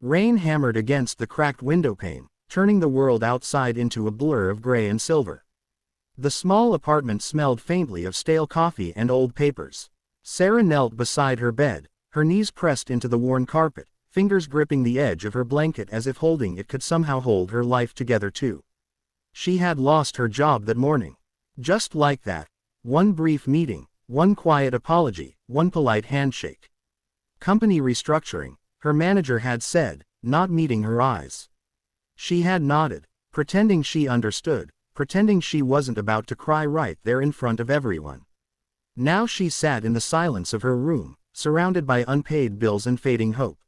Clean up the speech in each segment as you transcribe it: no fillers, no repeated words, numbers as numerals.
Rain hammered against the cracked windowpane, turning the world outside into a blur of gray and silver. The small apartment smelled faintly of stale coffee and old papers. Sarah knelt beside her bed, her knees pressed into the worn carpet, fingers gripping the edge of her blanket as if holding it could somehow hold her life together too. She had lost her job that morning. Just like that. One brief meeting, one quiet apology, one polite handshake. Company restructuring, her manager had said, not meeting her eyes. She had nodded, pretending she understood, pretending she wasn't about to cry right there in front of everyone. Now she sat in the silence of her room, surrounded by unpaid bills and fading hope.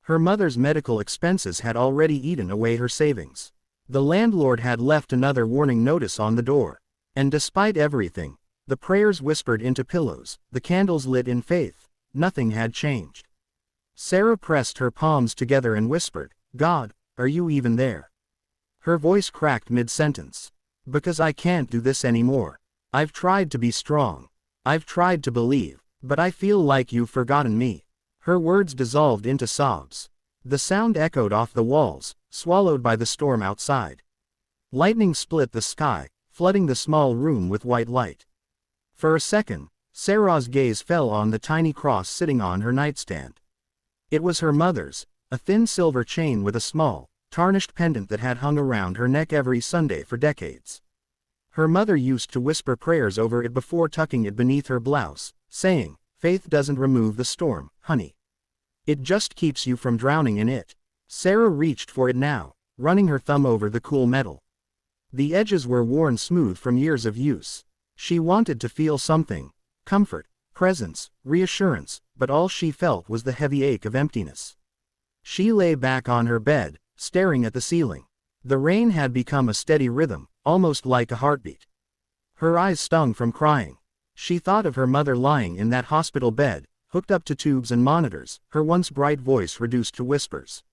Her mother's medical expenses had already eaten away her savings. The landlord had left another warning notice on the door. And despite everything, the prayers whispered into pillows, the candles lit in faith, nothing had changed. Sarah pressed her palms together and whispered, "God, are you even there?" Her voice cracked mid-sentence. "Because I can't do this anymore. I've tried to be strong. I've tried to believe, but I feel like you've forgotten me." Her words dissolved into sobs. The sound echoed off the walls, swallowed by the storm outside. Lightning split the sky, flooding the small room with white light. For a second, Sarah's gaze fell on the tiny cross sitting on her nightstand. It was her mother's, a thin silver chain with a small, tarnished pendant that had hung around her neck every Sunday for decades. Her mother used to whisper prayers over it before tucking it beneath her blouse, saying, "Faith doesn't remove the storm, honey. It just keeps you from drowning in it." Sarah reached for it now, running her thumb over the cool metal. The edges were worn smooth from years of use. She wanted to feel something: comfort, presence, reassurance, but all she felt was the heavy ache of emptiness. She lay back on her bed, staring at the ceiling. The rain had become a steady rhythm, almost like a heartbeat. Her eyes stung from crying. She thought of her mother lying in that hospital bed, hooked up to tubes and monitors, her once bright voice reduced to whispers.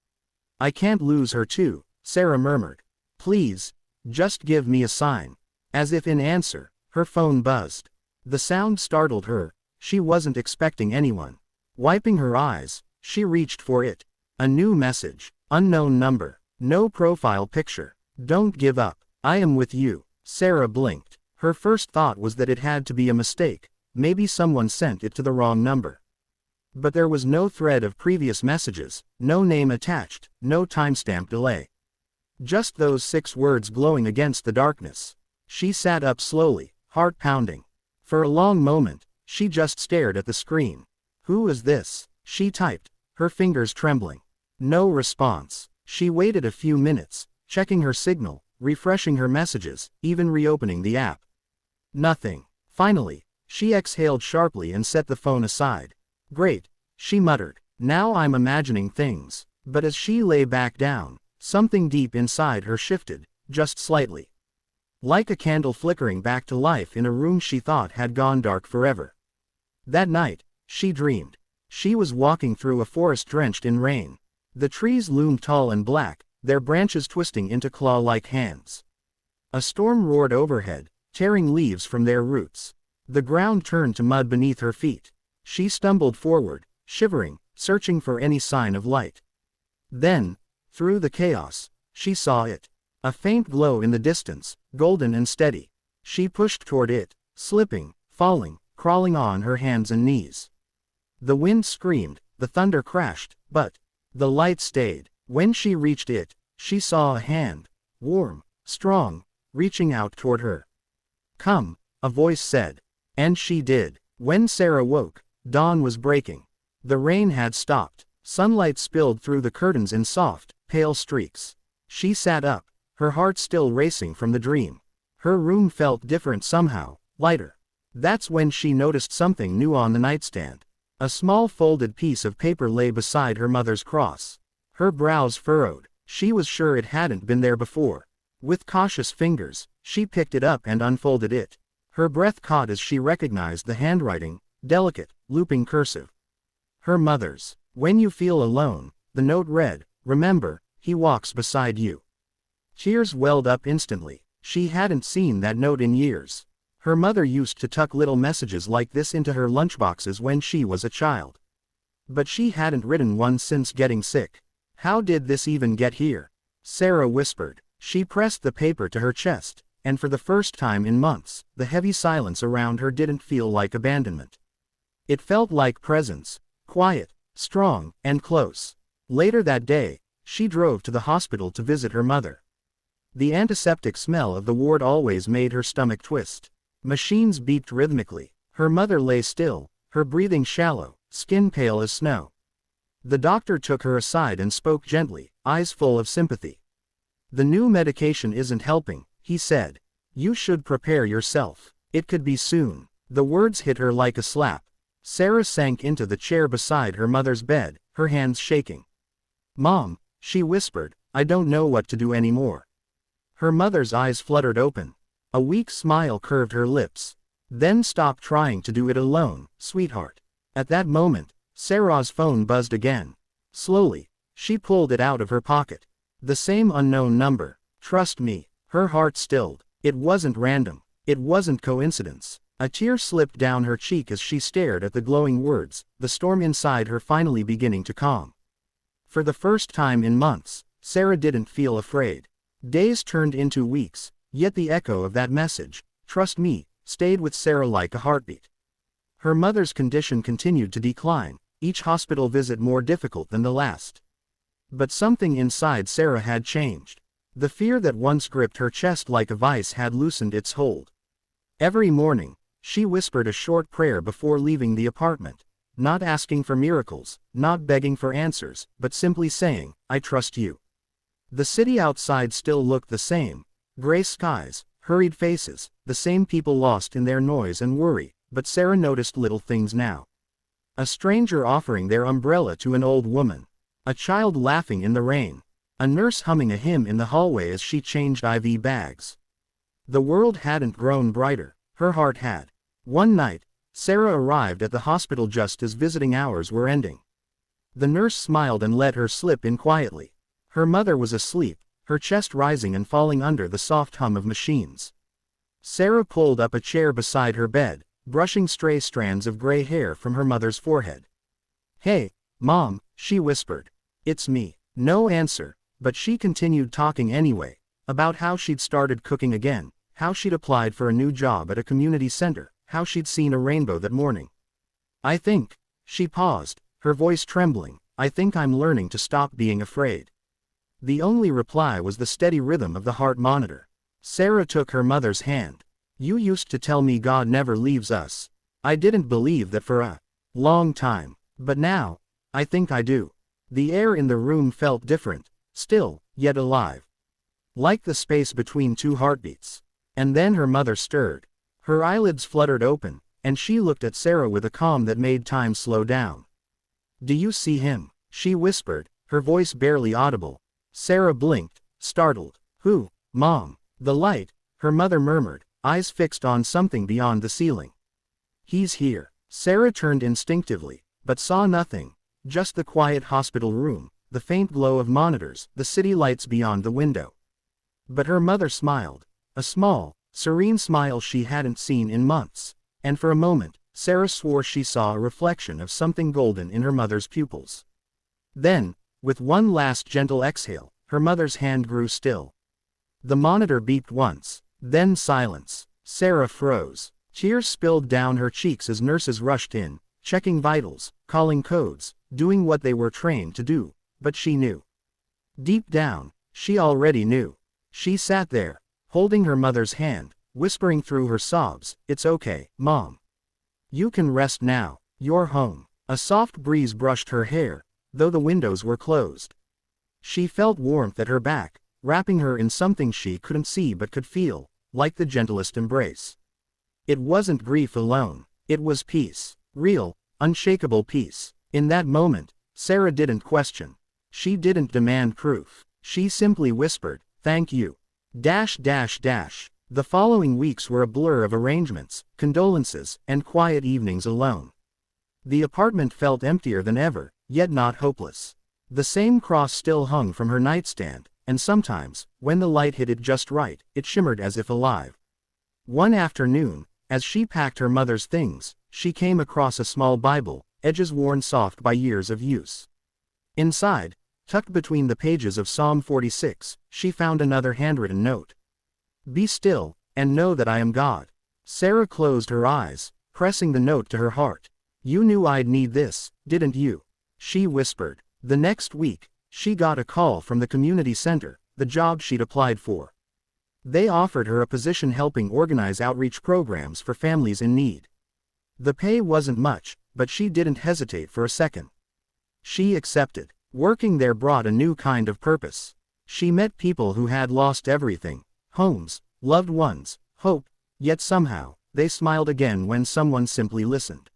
"I can't lose her too," Sarah murmured. "Please, just give me a sign." As if in answer, her phone buzzed. The sound startled her. She wasn't expecting anyone. Wiping her eyes, she reached for it. A new message. Unknown number. No profile picture. "Don't give up. I am with you." Sarah blinked. Her first thought was that it had to be a mistake. Maybe someone sent it to the wrong number. But there was no thread of previous messages, no name attached, no timestamp delay. Just those 6 words glowing against the darkness. She sat up slowly, heart pounding. For a long moment, she just stared at the screen. "Who is this?" she typed, her fingers trembling. No response. She waited a few minutes, checking her signal, refreshing her messages, even reopening the app. Nothing. Finally, she exhaled sharply and set the phone aside. "Great," she muttered. "Now I'm imagining things." But as she lay back down, something deep inside her shifted, just slightly. Like a candle flickering back to life in a room she thought had gone dark forever. That night, she dreamed. She was walking through a forest drenched in rain. The trees loomed tall and black, their branches twisting into claw-like hands. A storm roared overhead, tearing leaves from their roots. The ground turned to mud beneath her feet. She stumbled forward, shivering, searching for any sign of light. Then, through the chaos, she saw it. A faint glow in the distance, golden and steady. She pushed toward it, slipping, falling, crawling on her hands and knees. The wind screamed, the thunder crashed, but the light stayed. When she reached it, she saw a hand, warm, strong, reaching out toward her. "Come," a voice said. And she did. When Sarah woke, dawn was breaking. The rain had stopped. Sunlight spilled through the curtains in soft, pale streaks. She sat up, her heart still racing from the dream. Her room felt different somehow, lighter. That's when she noticed something new on the nightstand. A small folded piece of paper lay beside her mother's cross. Her brows furrowed. She was sure it hadn't been there before. With cautious fingers, she picked it up and unfolded it. Her breath caught as she recognized the handwriting, delicate, looping cursive. Her mother's. "When you feel alone," the note read, "remember, he walks beside you." Tears welled up instantly. She hadn't seen that note in years. Her mother used to tuck little messages like this into her lunchboxes when she was a child. But she hadn't written one since getting sick. How did this even get here? Sarah whispered. She pressed the paper to her chest, and for the first time in months, the heavy silence around her didn't feel like abandonment. It felt like presence, quiet, strong, and close. Later that day, she drove to the hospital to visit her mother. The antiseptic smell of the ward always made her stomach twist. Machines beeped rhythmically. Her mother lay still, her breathing shallow, skin pale as snow. The doctor took her aside and spoke gently, eyes full of sympathy. "The new medication isn't helping," he said. "You should prepare yourself. It could be soon." The words hit her like a slap. Sarah sank into the chair beside her mother's bed, her hands shaking. "Mom," she whispered, "I don't know what to do anymore." Her mother's eyes fluttered open. A weak smile curved her lips. "Then stop trying to do it alone, sweetheart." At that moment, Sarah's phone buzzed again. Slowly, she pulled it out of her pocket. The same unknown number. Trust me. Her heart stilled. It wasn't random. It wasn't coincidence. A tear slipped down her cheek as she stared at the glowing words, the storm inside her finally beginning to calm. For the first time in months, Sarah didn't feel afraid. Days turned into weeks, yet the echo of that message, "Trust me," stayed with Sarah like a heartbeat. Her mother's condition continued to decline, each hospital visit more difficult than the last. But something inside Sarah had changed. The fear that once gripped her chest like a vice had loosened its hold. Every morning, she whispered a short prayer before leaving the apartment, not asking for miracles, not begging for answers, but simply saying, "I trust you." The city outside still looked the same, gray skies, hurried faces, the same people lost in their noise and worry, but Sarah noticed little things now. A stranger offering their umbrella to an old woman. A child laughing in the rain. A nurse humming a hymn in the hallway as she changed IV bags. The world hadn't grown brighter, her heart had. One night, Sarah arrived at the hospital just as visiting hours were ending. The nurse smiled and let her slip in quietly. Her mother was asleep, her chest rising and falling under the soft hum of machines. Sarah pulled up a chair beside her bed, brushing stray strands of gray hair from her mother's forehead. "Hey, Mom," she whispered. "It's me." No answer, but she continued talking anyway, about how she'd started cooking again, how she'd applied for a new job at a community center, how she'd seen a rainbow that morning. "I think," she paused, her voice trembling, "I think I'm learning to stop being afraid." The only reply was the steady rhythm of the heart monitor. Sarah took her mother's hand. "You used to tell me God never leaves us. I didn't believe that for a long time, but now, I think I do." The air in the room felt different, still, yet alive. Like the space between two heartbeats. And then her mother stirred. Her eyelids fluttered open, and she looked at Sarah with a calm that made time slow down. "Do you see him?" she whispered, her voice barely audible. Sarah blinked, startled. "Who, Mom?" "The light," her mother murmured, eyes fixed on something beyond the ceiling. "He's here." Sarah turned instinctively, but saw nothing, just the quiet hospital room, the faint glow of monitors, the city lights beyond the window. But her mother smiled, a small, serene smile she hadn't seen in months, and for a moment, Sarah swore she saw a reflection of something golden in her mother's pupils. Then, with one last gentle exhale, her mother's hand grew still. The monitor beeped once, then silence. Sarah froze. Tears spilled down her cheeks as nurses rushed in, checking vitals, calling codes, doing what they were trained to do, but she knew. Deep down, she already knew. She sat there, holding her mother's hand, whispering through her sobs, "It's okay, Mom. You can rest now, you're home." A soft breeze brushed her hair, though the windows were closed. She felt warmth at her back, wrapping her in something she couldn't see but could feel, like the gentlest embrace. It wasn't grief alone, it was peace. Real, unshakable peace. In that moment, Sarah didn't question. She didn't demand proof. She simply whispered, "Thank you." The following weeks were a blur of arrangements, condolences, and quiet evenings alone. The apartment felt emptier than ever, yet not hopeless. The same cross still hung from her nightstand, and sometimes, when the light hit it just right, it shimmered as if alive. One afternoon, as she packed her mother's things, she came across a small Bible, edges worn soft by years of use. Inside, Tucked between the pages of Psalm 46, she found another handwritten note. Be still, and know that I am God. Sarah closed her eyes, pressing the note to her heart. You knew I'd need this, didn't you? She whispered. The next week, she got a call from the community center, the job she'd applied for. They offered her a position helping organize outreach programs for families in need. The pay wasn't much, but she didn't hesitate for a second. She accepted. Working there brought a new kind of purpose. She met people who had lost everything: homes, loved ones, hope, yet somehow, they smiled again when someone simply listened.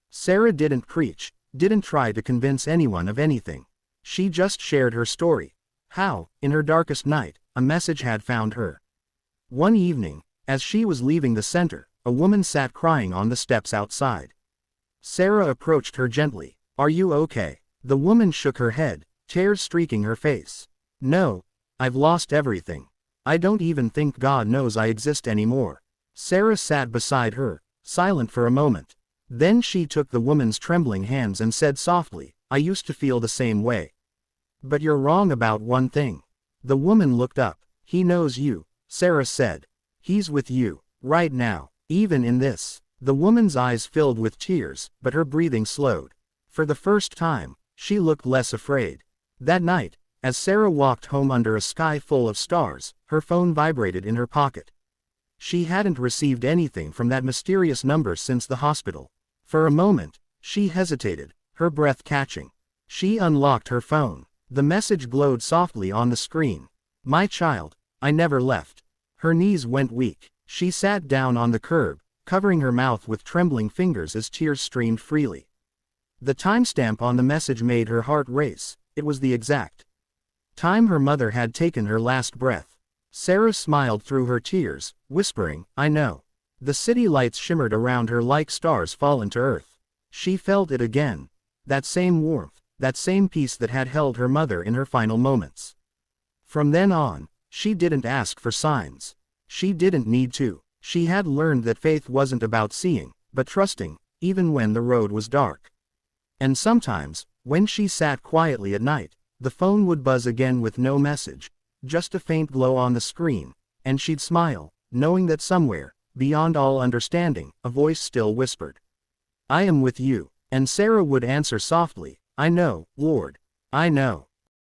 Sarah didn't preach, didn't try to convince anyone of anything. She just shared her story. How, in her darkest night, a message had found her. One evening, as she was leaving the center, a woman sat crying on the steps outside. Sarah approached her gently. Are you okay? The woman shook her head, tears streaking her face. No, I've lost everything. I don't even think God knows I exist anymore. Sarah sat beside her, silent for a moment. Then she took the woman's trembling hands and said softly, I used to feel the same way. But you're wrong about one thing. The woman looked up. He knows you, Sarah said. He's with you, right now, even in this. The woman's eyes filled with tears, but her breathing slowed. For the first time, she looked less afraid. That night, as Sarah walked home under a sky full of stars, her phone vibrated in her pocket. She hadn't received anything from that mysterious number since the hospital. For a moment, she hesitated, her breath catching. She unlocked her phone. The message glowed softly on the screen. My child, I never left. Her knees went weak. She sat down on the curb, covering her mouth with trembling fingers as tears streamed freely. The timestamp on the message made her heart race. It was the exact time her mother had taken her last breath. Sarah smiled through her tears, whispering, I know. The city lights shimmered around her like stars fallen to earth. She felt it again. That same warmth, that same peace that had held her mother in her final moments. From then on, she didn't ask for signs. She didn't need to. She had learned that faith wasn't about seeing, but trusting, even when the road was dark. And sometimes, when she sat quietly at night, the phone would buzz again with no message, just a faint glow on the screen, and she'd smile, knowing that somewhere, beyond all understanding, a voice still whispered, I am with you. And Sarah would answer softly, I know, Lord. I know.